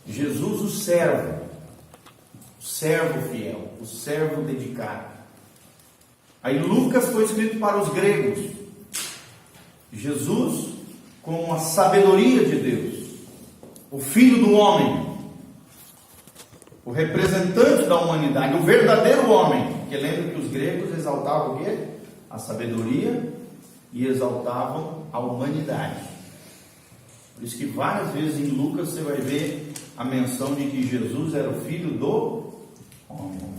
Jesus, o servo fiel, o servo dedicado. Aí Lucas foi escrito para os gregos. Jesus, com a sabedoria de Deus, o Filho do homem, o representante da humanidade, o verdadeiro homem. Porque lembra que os gregos exaltavam o quê? A sabedoria e exaltavam a humanidade. Por isso que várias vezes em Lucas você vai ver a menção de que Jesus era o Filho do homem.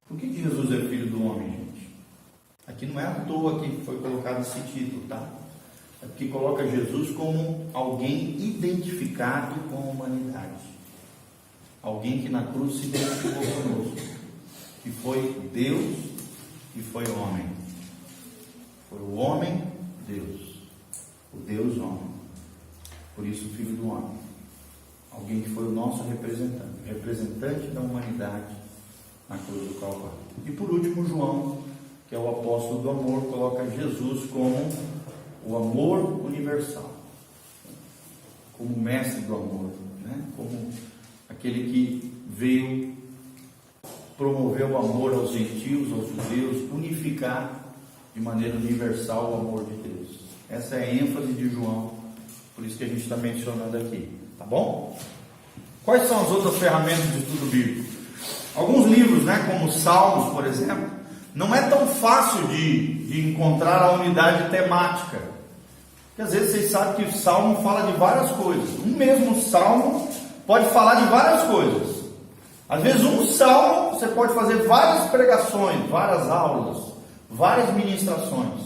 Por que Jesus é Filho do homem, gente? Aqui não é à toa que foi colocado esse título, tá? É porque coloca Jesus como alguém identificado com a humanidade. Alguém que na cruz se identificou conosco. Que foi Deus e foi homem. Foi o homem, Deus. O Deus homem. Por isso o Filho do homem. Alguém que foi o nosso representante da humanidade na cruz do Calvário. E por último, João, que é o apóstolo do amor, coloca Jesus como o amor universal, como mestre do amor, né? Como aquele que veio promover o amor aos gentios, aos judeus, unificar de maneira universal o amor de Deus. Essa é a ênfase de João, por isso que a gente está mencionando aqui, tá bom? Quais são as outras ferramentas de estudo bíblico? Alguns livros, né, como Salmos, por exemplo, não é tão fácil de encontrar a unidade temática. Porque às vezes vocês sabem que o Salmo fala de várias coisas. Um mesmo Salmo pode falar de várias coisas. Às vezes um Salmo você pode fazer várias pregações, várias aulas, várias ministrações.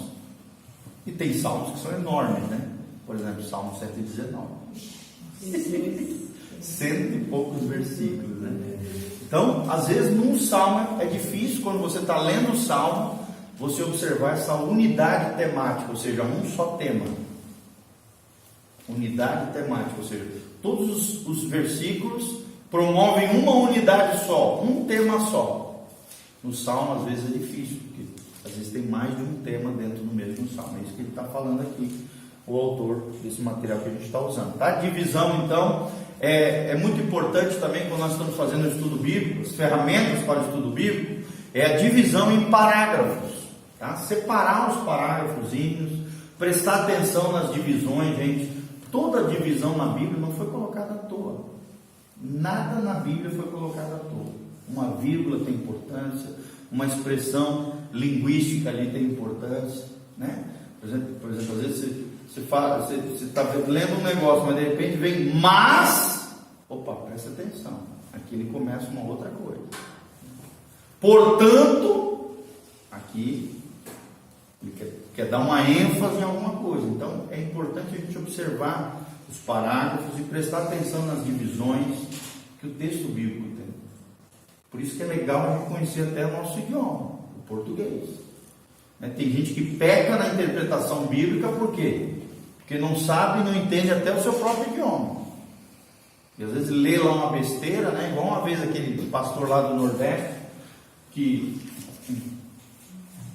E tem Salmos que são enormes, né? Por exemplo, Salmo 119. Cento e poucos versículos, né? Então, às vezes num salmo é difícil, quando você está lendo o salmo, você observar essa unidade temática, ou seja, um só tema. Unidade temática, ou seja, todos os versículos promovem uma unidade só, um tema só. No salmo às vezes é difícil, porque às vezes tem mais de um tema dentro do mesmo salmo. É isso que ele está falando aqui, o autor desse material que a gente está usando. Tá? Divisão, então, é muito importante também quando nós estamos fazendo o estudo bíblico, as ferramentas para o estudo bíblico, é a divisão em parágrafos. Tá? Separar os parágrafozinhos, prestar atenção nas divisões, gente. Toda divisão na Bíblia não foi colocada à toa. Nada na Bíblia foi colocado à toa. Uma vírgula tem importância, uma expressão linguística ali tem importância, né? Por exemplo, às vezes você está lendo um negócio, mas de repente vem mas, opa, presta atenção, aqui ele começa uma outra coisa. Portanto, aqui ele quer dar uma ênfase em alguma coisa. Então é importante a gente observar os parágrafos e prestar atenção nas divisões que o texto bíblico tem. Por isso que é legal a gente conhecer até o nosso idioma, o português. Tem gente que peca na interpretação bíblica, por quê? Porque não sabe e não entende até o seu próprio idioma. E às vezes lê lá uma besteira, né? Igual uma vez aquele pastor lá do Nordeste, que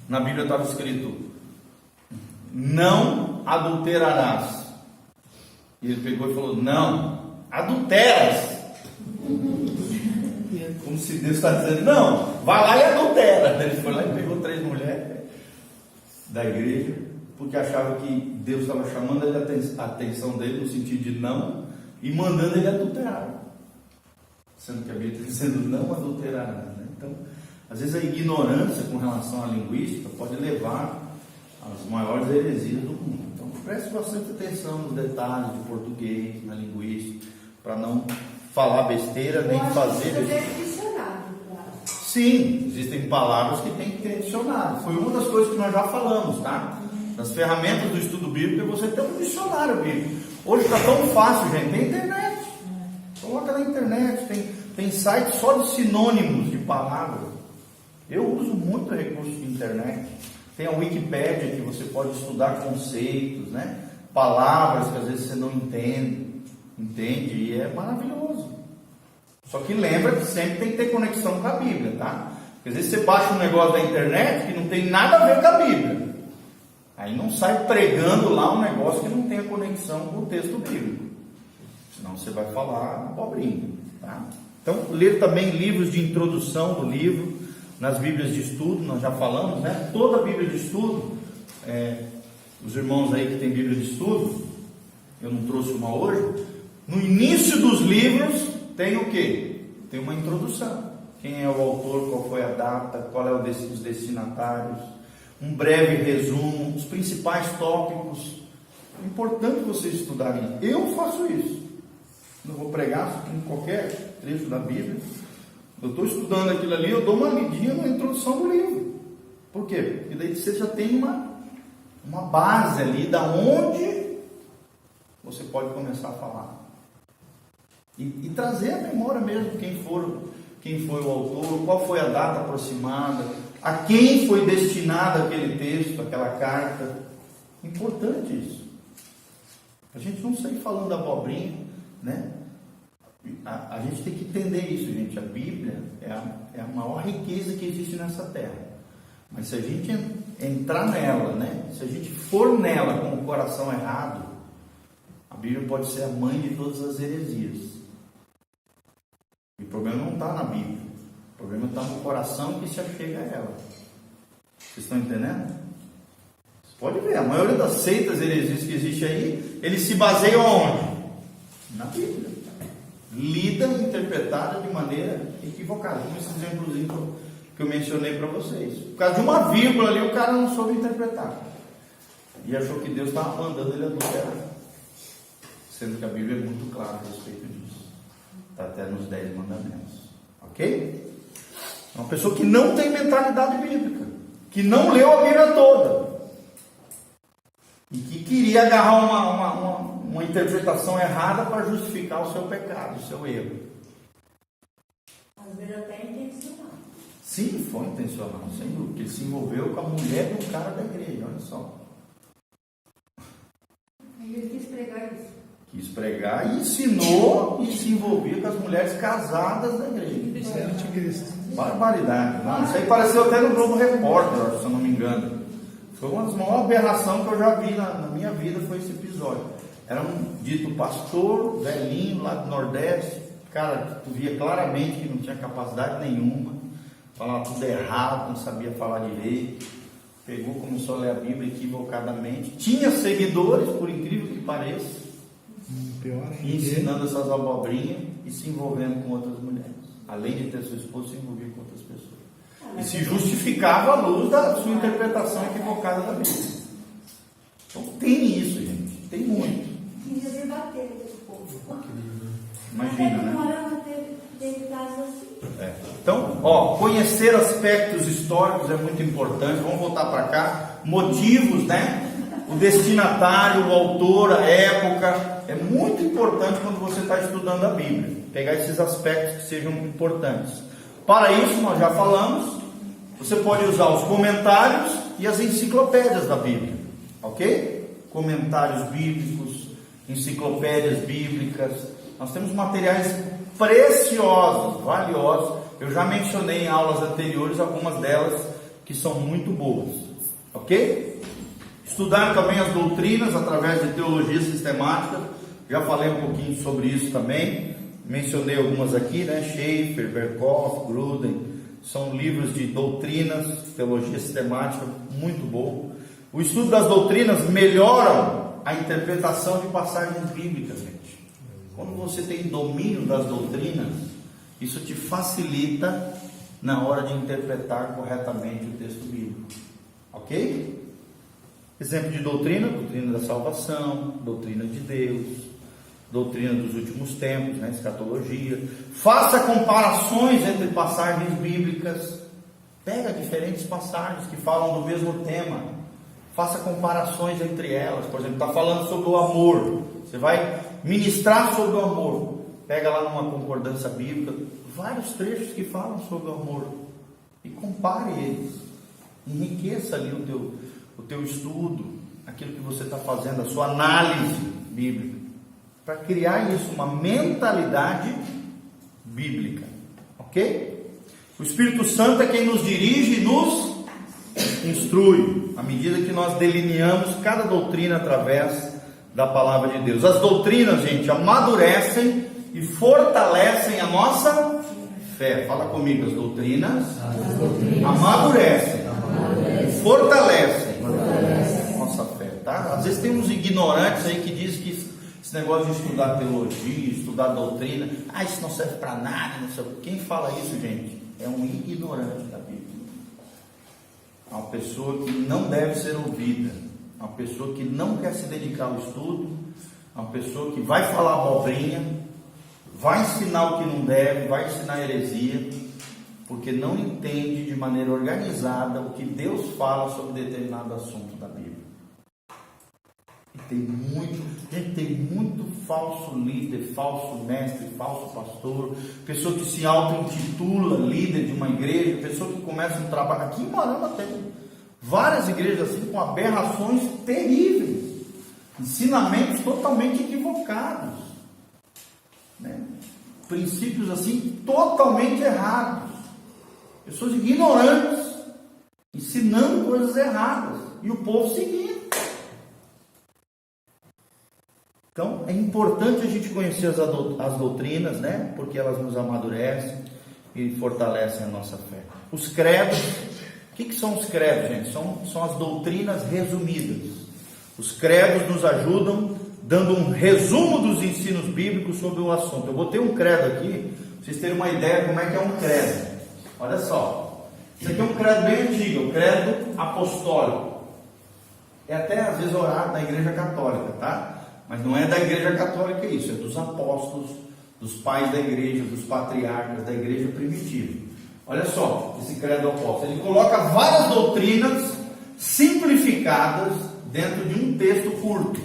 na Bíblia estava escrito: não adulterarás. E ele pegou e falou: não, adulteras. Como se Deus está dizendo: não, vai lá e adultera. Ele foi lá e pegou 3 mulheres da igreja, porque achava que Deus estava chamando a atenção dele no sentido de não, e mandando ele adulterar, sendo que a Bíblia está dizendo não adulterará, né? Então, às vezes a ignorância com relação à linguística pode levar às maiores heresias do mundo. Então preste bastante atenção nos detalhes do português, na linguística, para não falar besteira, nem fazer besteira. Sim, existem palavras que tem que ter dicionário. Foi uma das coisas que nós já falamos, tá? Nas ferramentas do estudo bíblico, você tem um dicionário bíblico. Hoje está tão fácil, gente. Tem internet. Coloca na internet. Tem site só de sinônimos de palavras. Eu uso muito recurso de internet. Tem a Wikipédia, que você pode estudar conceitos, né? Palavras que às vezes você não entende, e é maravilhoso. Só que lembra que sempre tem que ter conexão com a Bíblia, tá? Porque às vezes você baixa um negócio da internet que não tem nada a ver com a Bíblia. Aí não sai pregando lá um negócio que não tenha conexão com o texto bíblico. senão você vai falar abobrinha, tá? Então, ler também livros de introdução do livro, nas Bíblias de estudo, nós já falamos, né? Toda a Bíblia de estudo, os irmãos aí que tem Bíblia de estudo, eu não trouxe uma hoje, no início dos livros tem o quê? Tem uma introdução. Quem é o autor, qual foi a data, qual é os destinatários, um breve resumo, os principais tópicos. É importante vocês estudarem. Eu faço isso. Não vou pregar em qualquer trecho da Bíblia. Eu estou estudando aquilo ali, eu dou uma lidinha na introdução do livro. Por quê? Porque daí você já tem uma base ali da onde você pode começar a falar. E trazer a memória mesmo, quem foi o autor, qual foi a data aproximada, a quem foi destinado aquele texto, aquela carta. Importante isso. A gente não sair falando abobrinha, né? A gente tem que entender isso, gente. A Bíblia é a maior riqueza que existe nessa terra. Mas se a gente entrar nela, né? Se a gente for nela com o coração errado, a Bíblia pode ser a mãe de todas as heresias. E o problema não está na Bíblia. O problema está no coração que se achega a ela. Vocês estão entendendo? Você pode ver, a maioria das seitas heresias que existe aí, eles se baseiam aonde? Na Bíblia. Lida e interpretada de maneira equivocada. Como esse exemplozinho que eu mencionei para vocês. Por causa de uma vírgula ali, o cara não soube interpretar. E achou que Deus estava mandando ele adulterar. Sendo que a Bíblia é muito clara a respeito disso. Está até nos 10 mandamentos. Ok? Uma pessoa que não tem mentalidade bíblica. Que não leu a Bíblia toda. E que queria agarrar uma interpretação errada para justificar o seu pecado, o seu erro. Às vezes até intencional. Sim, foi intencional, sem dúvida, porque ele se envolveu com a mulher do cara da igreja, olha só. Aí ele quis pregar isso. Quis pregar e ensinou e se envolvia com as mulheres casadas da igreja. Isso é anticristo. Barbaridade. Não, isso aí apareceu até no Globo Repórter, se eu não me engano. Foi uma das maiores aberrações que eu já vi na minha vida, foi esse episódio. Era um dito pastor, velhinho, lá do Nordeste. Cara, tu via claramente que não tinha capacidade nenhuma. Falava tudo errado, não sabia falar direito. Pegou, começou a ler a Bíblia equivocadamente. Tinha seguidores, por incrível que pareça. Pior ainda. Ensinando essas abobrinhas e se envolvendo com outras mulheres. Além de ter seu esposo, se envolver com outras pessoas. E se justificava à luz da sua interpretação equivocada da Bíblia. Então tem isso, gente. Tem muito. Queria debater com esse povo. Imagina, Até né? morando teve casos assim. Então, conhecer aspectos históricos é muito importante. Vamos voltar para cá. Motivos, né? O destinatário, o autor, a época. É muito importante quando você está estudando a Bíblia. Pegar esses aspectos que sejam importantes. Para isso, nós já falamos, você pode usar os comentários e as enciclopédias da Bíblia. Ok? Comentários bíblicos, enciclopédias bíblicas. Nós temos materiais preciosos, valiosos. Eu já mencionei em aulas anteriores algumas delas que são muito boas. Ok? Estudar também as doutrinas através de teologia sistemática. Já falei um pouquinho sobre isso também. Mencionei algumas aqui, né? Schaeffer, Berkhoff, Gruden. São livros de doutrinas, teologia sistemática, muito bom. O estudo das doutrinas melhora a interpretação de passagens bíblicas, gente. Quando você tem domínio das doutrinas, isso te facilita na hora de interpretar corretamente o texto bíblico. Ok? Exemplo de doutrina: doutrina da salvação, doutrina de Deus, doutrina dos últimos tempos, né? Escatologia. Faça comparações entre passagens bíblicas. Pega diferentes passagens que falam do mesmo tema. Faça comparações entre elas. Por exemplo, está falando sobre o amor. Você vai ministrar sobre o amor. Pega lá numa concordância bíblica vários trechos que falam sobre o amor e compare eles. Enriqueça ali o teu estudo, aquilo que você está fazendo, a sua análise bíblica, para criar isso, uma mentalidade bíblica. Ok? O Espírito Santo é quem nos dirige e nos instrui, à medida que nós delineamos cada doutrina através da palavra de Deus. As doutrinas, gente, amadurecem e fortalecem a nossa fé. Fala comigo, as doutrinas amadurecem, fortalecem a nossa fé, tá? Às vezes tem uns ignorantes aí que dizem que esse negócio de estudar teologia, estudar doutrina, isso não serve para nada, não sei. Quem fala isso, gente, é um ignorante da Bíblia. É uma pessoa que não deve ser ouvida, uma pessoa que não quer se dedicar ao estudo, uma pessoa que vai falar abobrinha, vai ensinar o que não deve, vai ensinar heresia, porque não entende de maneira organizada o que Deus fala sobre determinado assunto da Bíblia. E tem muito falso líder, falso mestre, falso pastor, pessoa que se auto-intitula líder de uma igreja, pessoa que começa um trabalho. Aqui em Marama tem várias igrejas assim, com aberrações terríveis, ensinamentos totalmente equivocados, né? Princípios assim totalmente errados, pessoas ignorantes ensinando coisas erradas e o povo seguindo. Então é importante a gente conhecer as doutrinas, né? Porque elas nos amadurecem e fortalecem a nossa fé. Os credos, o que são os credos, gente? São as doutrinas resumidas. Os credos nos ajudam dando um resumo dos ensinos bíblicos sobre o assunto. Eu botei um credo aqui, para vocês terem uma ideia como é que é um credo. Olha só, isso aqui é um credo bem antigo, o credo apostólico. É até às vezes orado na igreja católica, tá? Mas não é da igreja católica isso, é dos apóstolos, dos pais da igreja, dos patriarcas da igreja primitiva. Olha só, esse credo apóstolo, ele coloca várias doutrinas simplificadas dentro de um texto curto.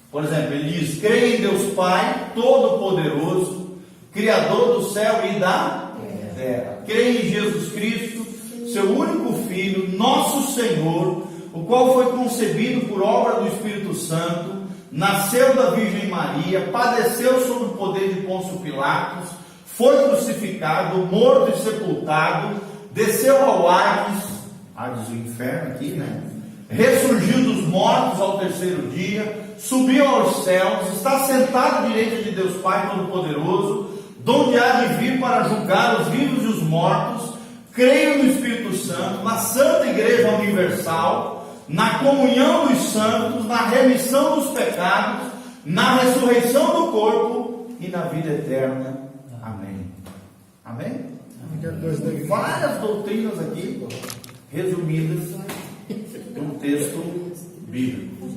Por exemplo, ele diz: creia em Deus Pai Todo-Poderoso, Criador do céu e da terra. Creia em Jesus Cristo, seu único Filho, nosso Senhor, o qual foi concebido por obra do Espírito Santo, nasceu da Virgem Maria, padeceu sob o poder de Pôncio Pilatos, foi crucificado, morto e sepultado, desceu ao Hades do inferno aqui, né? Ressurgiu dos mortos ao terceiro dia, subiu aos céus, está sentado à direita de Deus Pai Todo-Poderoso, donde há de vir para julgar os vivos e os mortos. Creio no Espírito Santo, na Santa Igreja Universal, na comunhão dos santos, na remissão dos pecados, na ressurreição do corpo e na vida eterna. Amém. Amém? Várias doutrinas aqui resumidas em um texto bíblico.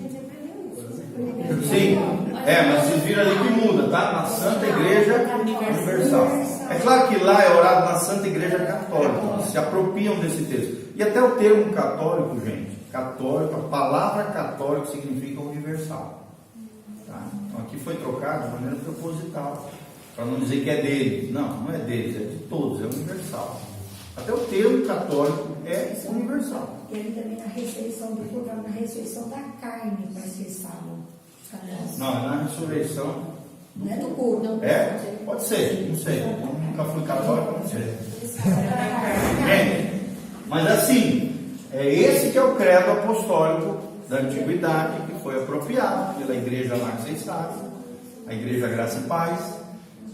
Sim, mas vocês viram ali que muda, tá? Na Santa Igreja Universal. É claro que lá é orado na Santa Igreja Católica, se apropriam desse texto. E até o termo católico, gente, católico, a palavra católico significa universal, tá? Então aqui foi trocado de maneira proposital, para não dizer que é deles. Não é deles, é de todos, é universal. Até o termo católico é universal. Ele também na ressurreição do corpo, na ressurreição da carne, mas que eles falam. Não, é na ressurreição. Não é do corpo, não. Pode ser, não sei. Eu nunca fui católico, não sei. Mas assim, é esse que é o credo apostólico da antiguidade, que foi apropriado pela igreja lá que vocês sabem, a igreja Graça e Paz,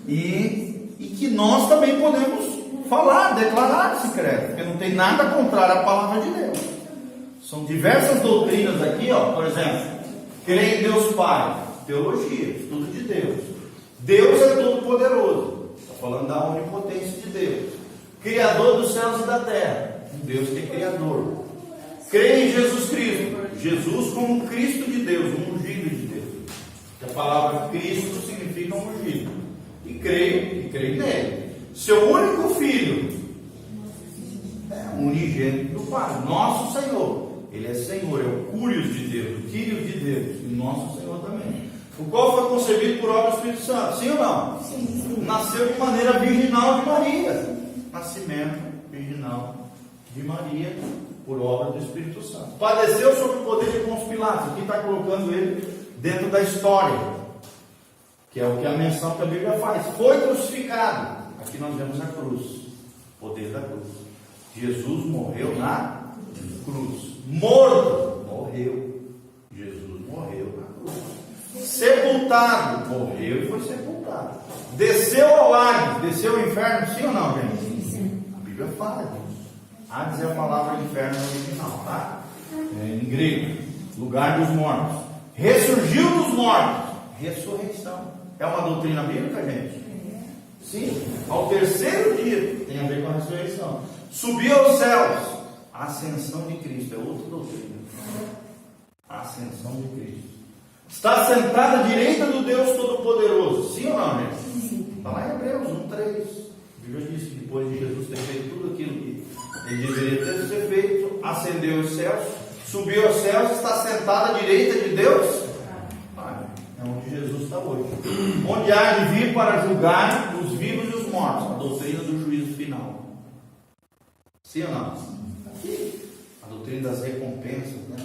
e que nós também podemos falar, declarar esse credo, porque não tem nada contrário à palavra de Deus. São diversas doutrinas aqui, por exemplo, crer em Deus Pai, teologia, estudo de Deus. Deus é todo poderoso, está falando da onipotência de Deus, Criador dos céus e da terra, um Deus que é Criador. Creia em Jesus Cristo, Jesus como Cristo de Deus, um ungido de Deus. A palavra Cristo significa um ungido. E creio nele. Seu único Filho, unigênito do Pai, nosso Senhor. Ele é Senhor, é o Curios de Deus, o Quírios de Deus, e nosso Senhor também. O qual foi concebido por obra do Espírito Santo, sim ou não? Sim. Nasceu de maneira virginal de Maria. Nascimento virginal de Maria, por obra do Espírito Santo. Padeceu sob o poder de Pôncio Pilatos. Aqui está colocando ele dentro da história, que é o que a menção que a Bíblia faz. Foi crucificado. Aqui nós vemos a cruz, o poder da cruz. Jesus morreu na cruz. Morto, morreu. Jesus morreu sepultado. Morreu e foi sepultado. Desceu ao Hades. Desceu ao inferno, sim ou não, gente? Sim. A Bíblia fala disso. Hades é a palavra inferno original, tá? Em grego. Lugar dos mortos. Ressurgiu dos mortos. Ressurreição. É uma doutrina bíblica, gente? Sim. Ao terceiro dia. Tem a ver com a ressurreição. Subiu aos céus. A ascensão de Cristo. É outra doutrina. A ascensão de Cristo. Está sentado à direita do Deus Todo-Poderoso. Sim ou não, gente? Sim. Está lá em Hebreus 1:3. A Bíblia diz que depois de Jesus ter feito tudo aquilo que ele deveria ter feito, ascendeu aos céus, subiu aos céus, está sentado à direita de Deus. É onde Jesus está hoje. Onde há de vir para julgar os vivos e os mortos. A doutrina do juízo final. Sim ou não? A doutrina das recompensas, né?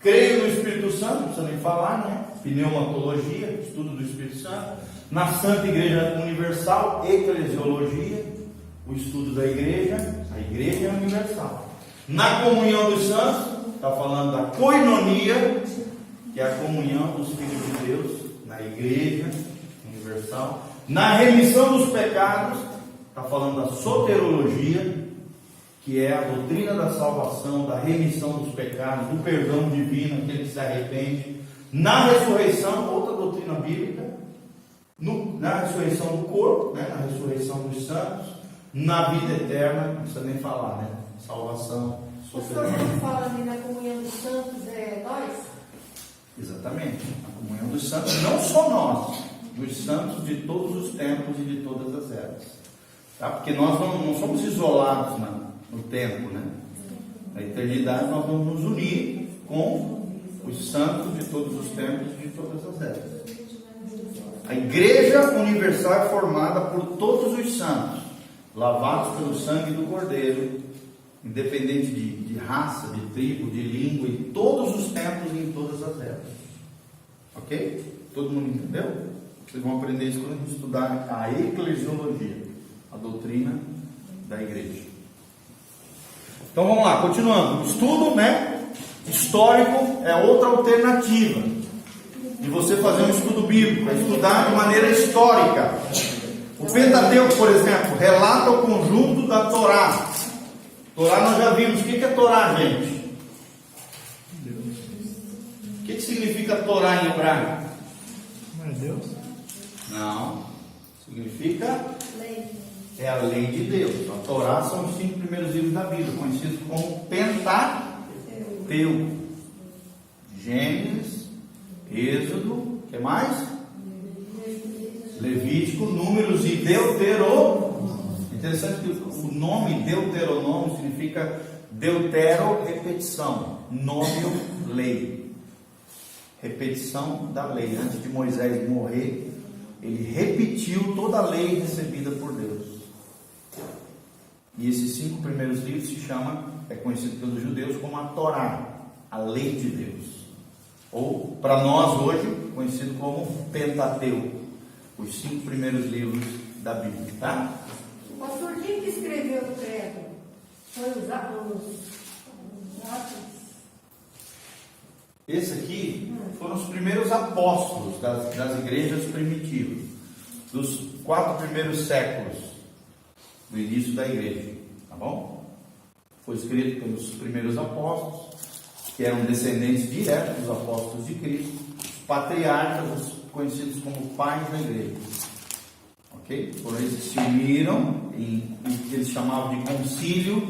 Creio no Espírito Santo, não precisa nem falar, né? Pneumatologia, estudo do Espírito Santo. Na Santa Igreja Universal, eclesiologia, o estudo da igreja. A igreja é universal. Na comunhão dos santos, está falando da koinonia, que é a comunhão dos filhos de Deus, na igreja universal. Na remissão dos pecados, está falando da soterologia, que é a doutrina da salvação, da remissão dos pecados, do perdão divino, aquele que se arrepende. Na ressurreição, outra doutrina bíblica, na ressurreição do corpo, né? Na ressurreição dos santos, na vida eterna, não precisa nem falar, né? Salvação, soterologia. Quando fala ali na comunhão dos santos, é nós? Exatamente, a comunhão dos santos, não só nós, dos santos de todos os tempos e de todas as eras, tá? Porque nós não somos isolados no tempo, né? Na eternidade nós vamos nos unir com os santos de todos os tempos e de todas as eras. A igreja universal é formada por todos os santos, lavados pelo sangue do Cordeiro, independente de raça, de tribo, de língua, em todos os tempos e em todas as eras. Ok? Todo mundo entendeu? Vocês vão aprender isso quando a gente estudar a eclesiologia, a doutrina da igreja. Então vamos lá, continuando. O estudo, né, histórico é outra alternativa de você fazer um estudo bíblico, é estudar de maneira histórica. O Pentateuco, por exemplo, relata o conjunto da Torá. Torá nós já vimos. O que é Torá, gente? O que significa Torá em hebraico? Não é Deus? Não. Significa... Lei. É a lei de Deus. A Torá são os 5 primeiros livros da Bíblia, conhecidos como Pentateuco. Gênesis, Êxodo, o que mais? Levítico, Números e Deuteronômio. Interessante que o nome Deuteronômio significa deutero, repetição, nômio, lei. Repetição da lei. Antes de Moisés morrer, ele repetiu toda a lei recebida por Deus. E esses 5 primeiros livros é conhecido pelos judeus como a Torá, a lei de Deus. Ou, para nós hoje, conhecido como Pentateuco, os 5 primeiros livros da Bíblia, tá? Pastor, quem que escreveu o credo? Foi os apóstolos? Esse aqui foram os primeiros apóstolos das igrejas primitivas, dos 4 primeiros séculos do início da igreja, tá bom? Foi escrito pelos primeiros apóstolos, que eram descendentes diretos dos apóstolos de Cristo, patriarcas, os conhecidos como pais da igreja. Ok? Por eles se uniram em que eles chamavam de concílio,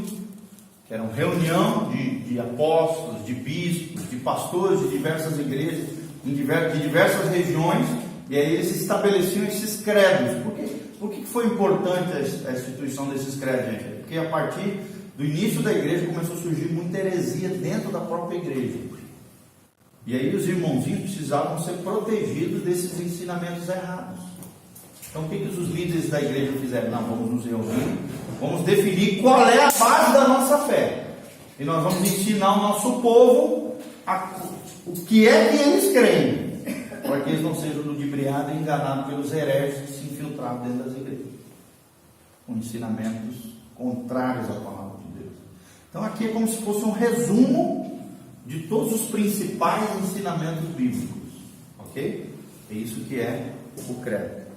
que era uma reunião de apóstolos, de bispos, de pastores de diversas igrejas, de diversas regiões, e aí eles estabeleciam esses credos. Por que foi importante a instituição desses credos, gente? Porque a partir do início da igreja começou a surgir muita heresia dentro da própria igreja. E aí os irmãozinhos precisavam ser protegidos desses ensinamentos errados. Então o que os líderes da igreja fizeram? Não, vamos nos reunir, vamos definir qual é a base da nossa fé. E nós vamos ensinar o nosso povo o que é que eles creem, para que eles não sejam ludibriados e enganados pelos hereges que se infiltraram dentro das igrejas, com ensinamentos contrários à palavra de Deus. Então aqui é como se fosse um resumo de todos os principais ensinamentos bíblicos, ok? É isso que é o credo.